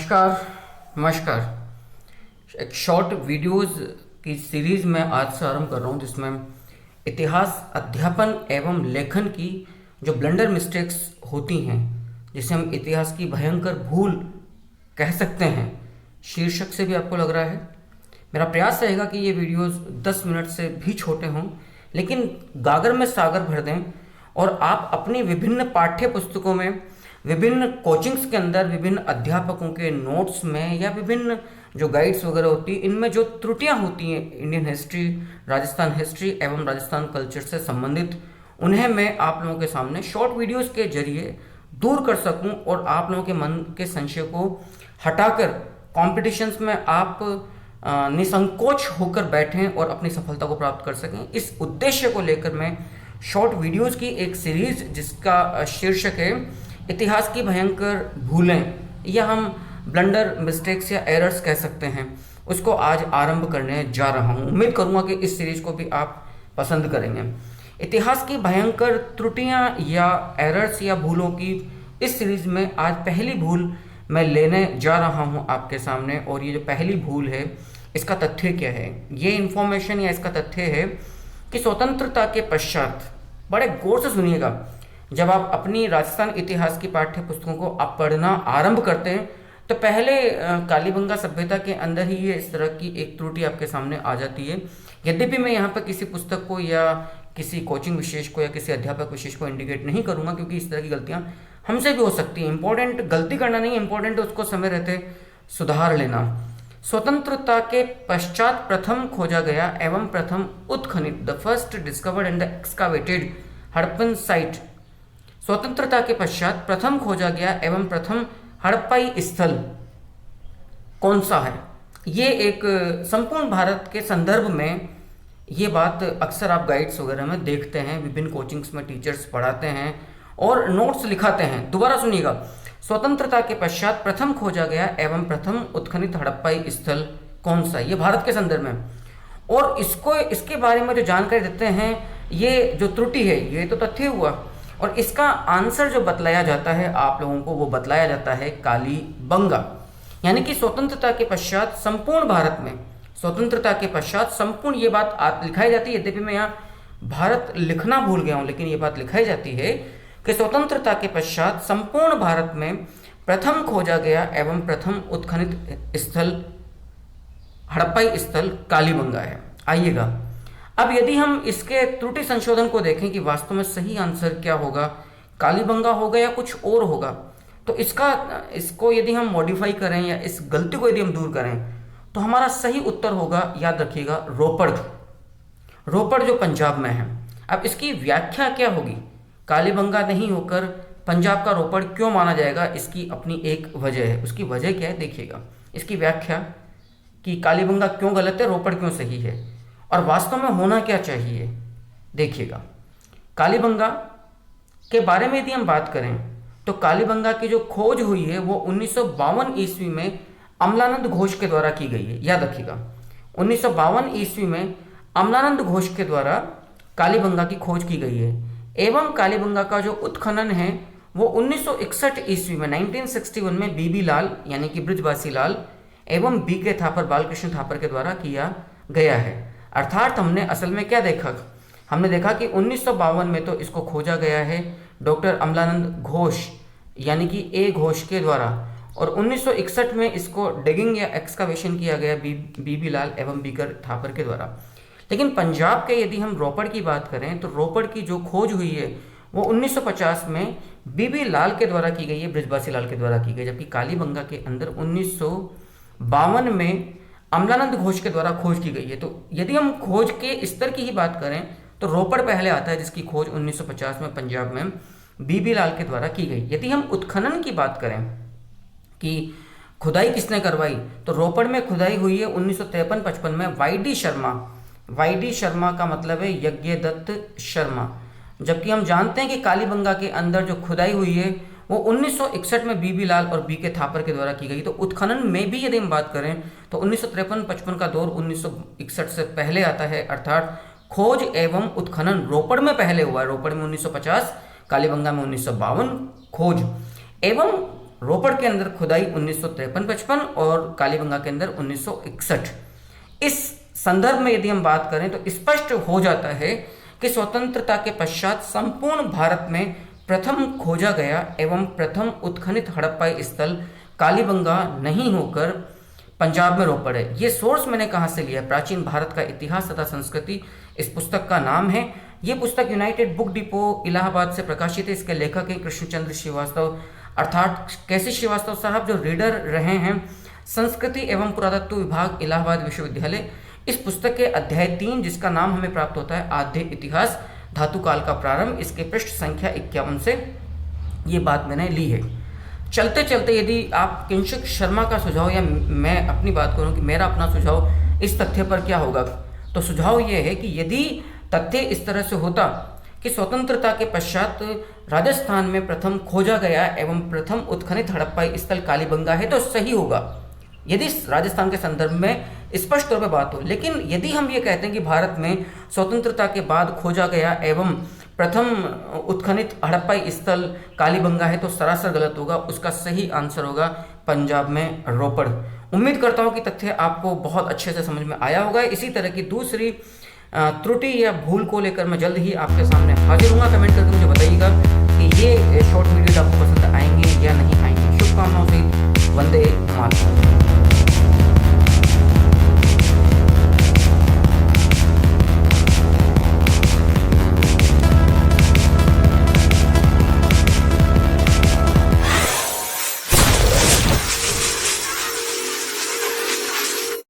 नमस्कार। नमस्कार। एक शॉर्ट वीडियोस की सीरीज़ मैं आज से आरंभ कर रहा हूँ जिसमें इतिहास अध्यापन एवं लेखन की जो ब्लंडर मिस्टेक्स होती हैं, जिसे हम इतिहास की भयंकर भूल कह सकते हैं, शीर्षक से भी आपको लग रहा है। मेरा प्रयास रहेगा कि ये वीडियोस 10 मिनट से भी छोटे हों, लेकिन गागर में सागर भर दें और आप अपनी विभिन्न पाठ्य पुस्तकों में, विभिन्न कोचिंग्स के अंदर, विभिन्न अध्यापकों के नोट्स में या विभिन्न जो गाइड्स वगैरह होती हैं, इनमें जो त्रुटियां होती हैं इंडियन हिस्ट्री, राजस्थान हिस्ट्री एवं राजस्थान कल्चर से संबंधित, उन्हें मैं आप लोगों के सामने शॉर्ट वीडियोस के जरिए दूर कर सकूं और आप लोगों के मन के संशय को हटाकर कॉम्पिटिशन्स में आप निसंकोच होकर बैठें और अपनी सफलता को प्राप्त कर सकें। इस उद्देश्य को लेकर मैं शॉर्ट वीडियोस की एक सीरीज जिसका शीर्षक है इतिहास की भयंकर भूलें, या हम ब्लंडर मिस्टेक्स या एरर्स कह सकते हैं, उसको आज आरंभ करने जा रहा हूं। उम्मीद करूंगा कि इस सीरीज को भी आप पसंद करेंगे। इतिहास की भयंकर त्रुटियां या एरर्स या भूलों की इस सीरीज में आज पहली भूल मैं लेने जा रहा हूं आपके सामने। और ये जो पहली भूल है, इसका तथ्य क्या है? ये इन्फॉर्मेशन या इसका तथ्य है कि स्वतंत्रता के पश्चात, बड़े गौर से सुनिएगा, जब आप अपनी राजस्थान इतिहास की पाठ्य पुस्तकों को आप पढ़ना आरंभ करते हैं तो पहले कालीबंगा सभ्यता के अंदर ही ये इस तरह की एक त्रुटि आपके सामने आ जाती है। यद्यपि मैं यहाँ पर किसी पुस्तक को या किसी कोचिंग विशेष को या किसी अध्यापक विशेष को इंडिकेट नहीं करूँगा, क्योंकि इस तरह की गलतियाँ हमसे भी हो सकती हैं। इंपॉर्टेंट गलती करना नहीं, इंपॉर्टेंट उसको समय रहते सुधार लेना। स्वतंत्रता के पश्चात प्रथम खोजा गया एवं प्रथम उत्खनित, the first discovered and the excavated Harappan site. स्वतंत्रता के पश्चात प्रथम खोजा गया एवं प्रथम हड़प्पाई स्थल कौन सा है? ये एक संपूर्ण भारत के संदर्भ में ये बात अक्सर आप गाइड्स वगैरह में देखते हैं, विभिन्न कोचिंग्स में टीचर्स पढ़ाते हैं और नोट्स लिखाते हैं। दोबारा सुनिएगा, स्वतंत्रता के पश्चात प्रथम खोजा गया एवं प्रथम उत्खनित हड़प्पाई स्थल कौन सा? ये भारत के संदर्भ में। और इसके बारे में जो जानकारी देते हैं, ये जो त्रुटि है ये तो तथ्य हुआ, और इसका आंसर जो बतलाया जाता है आप लोगों को, वो बतलाया जाता है कालीबंगा। यानी कि स्वतंत्रता के पश्चात संपूर्ण भारत में, स्वतंत्रता के पश्चात संपूर्ण, ये बात लिखाई जाती है, यद्यपि मैं यहाँ भारत लिखना भूल गया हूँ, लेकिन ये बात लिखाई जाती है कि स्वतंत्रता के पश्चात संपूर्ण भारत में प्रथम खोजा गया एवं प्रथम उत्खनित स्थल हड़प्पाई स्थल कालीबंगा है। आइएगा, अब यदि हम इसके त्रुटि संशोधन को देखें कि वास्तव में सही आंसर क्या होगा, कालीबंगा होगा या कुछ और होगा, तो इसको यदि हम मॉडिफाई करें या इस गलती को यदि हम दूर करें तो हमारा सही उत्तर होगा, याद रखिएगा, रोपड़। रोपड़ जो पंजाब में है। अब इसकी व्याख्या क्या होगी? कालीबंगा नहीं होकर पंजाब का रोपड़ क्यों माना जाएगा? इसकी अपनी एक वजह है। उसकी वजह क्या है देखिएगा, इसकी व्याख्या कि कालीबंगा क्यों गलत है, रोपड़ क्यों सही है, और वास्तव में होना क्या चाहिए। देखिएगा, कालीबंगा के बारे में यदि हम बात करें तो कालीबंगा की जो खोज हुई है वो 1952 ईस्वी में अमलानंद घोष के द्वारा की गई है। याद रखिएगा, 1952 ईस्वी में अमलानंद घोष के द्वारा कालीबंगा की खोज की गई है। एवं कालीबंगा का जो उत्खनन है वो 1961 ईस्वी में, 1961 में बीबी लाल यानी कि बृजवासी लाल एवं बीके थापर, बालकृष्ण थापर के द्वारा किया गया है। अर्थात हमने असल में क्या देखा? हमने देखा कि 1952 में तो इसको खोजा गया है डॉक्टर अमलानंद घोष यानी कि ए घोष के द्वारा, और 1961 में इसको डिगिंग या एक्सकावेशन किया गया बीबी लाल एवं बीकर थापर के द्वारा। लेकिन पंजाब के यदि हम रोपड़ की बात करें तो रोपड़ की जो खोज हुई है वो 1950 में बीबी लाल के द्वारा की गई है, बृजवासी लाल के द्वारा की गई, जबकि कालीबंगा के अंदर 1952 में अमलानंद घोष के द्वारा खोज की गई है। तो यदि हम खोज के स्तर की ही बात करें तो रोपड़ पहले आता है, जिसकी खोज 1950 में पंजाब में बीबी लाल के द्वारा की गई। यदि हम उत्खनन की बात करें कि खुदाई किसने करवाई, तो रोपड़ में खुदाई हुई है 1953-55 में वाईडी शर्मा। वाईडी शर्मा का मतलब है यज्ञदत्त शर्मा। जबकि हम जानते हैं कि कालीबंगा के अंदर जो खुदाई हुई है वो 1961 में बीबी लाल और बीके थापर के द्वारा की गई। तो उत्खनन में भी यदि हम बात करें तो 1953-55 का दौर 1961 से पहले आता है, अर्थात खोज एवं उत्खनन रोपड़ में पहले हुआ है। रोपड़ में 1950, कालीबंगा में 1952 खोज। एवं रोपड़ के अंदर खुदाई 1953-55 और कालीबंगा के अंदर 1961। इस संदर्भ में यदि हम बात करें तो स्पष्ट हो जाता है कि स्वतंत्रता के पश्चात संपूर्ण भारत में प्रथम खोजा गया एवं प्रथम उत्खनित हड़प्पाई स्थल कालीबंगा नहीं होकर पंजाब में रोपड़ है। ये सोर्स मैंने कहाँ से लिया? प्राचीन भारत का इतिहास तथा संस्कृति इस पुस्तक का नाम है। ये पुस्तक यूनाइटेड बुक डिपो इलाहाबाद से प्रकाशित है। इसके लेखक हैं कृष्णचंद्र श्रीवास्तव, अर्थात कैसी श्रीवास्तव साहब, जो रीडर रहे हैं संस्कृति एवं पुरातत्व विभाग इलाहाबाद विश्वविद्यालय। इस पुस्तक के अध्याय 3 जिसका नाम हमें प्राप्त होता है आद्य इतिहास धातु काल का प्रारंभ, इसके पृष्ठ संख्या 51 से ये बात मैंने ली है। चलते चलते यदि आप किंशुक शर्मा का सुझाव या मैं अपनी बात करूं कि मेरा अपना सुझाव इस तथ्य पर क्या होगा, तो सुझाव ये है कि यदि तथ्य इस तरह से होता कि स्वतंत्रता के पश्चात राजस्थान में प्रथम खोजा गया एवं प्रथम उत्खनित हड़प्पाई स्थल कालीबंगा है तो सही होगा, यदि राजस्थान के संदर्भ में स्पष्ट तौर पर बात हो। लेकिन यदि हम ये कहते हैं कि भारत में स्वतंत्रता के बाद खोजा गया एवं प्रथम उत्खनित हड़प्पाई स्थल कालीबंगा है तो सरासर गलत होगा। उसका सही आंसर होगा पंजाब में रोपड़। उम्मीद करता हूँ कि तथ्य आपको बहुत अच्छे से समझ में आया होगा। इसी तरह की दूसरी त्रुटि या भूल को लेकर मैं जल्द ही आपके सामने हाजिर हूँगा। कमेंट करके मुझे बताइएगा कि ये शॉर्ट वीडियोज आपको पसंद आएंगे या नहीं आएंगे। शुभकामनाओं से, वंदे मातरम।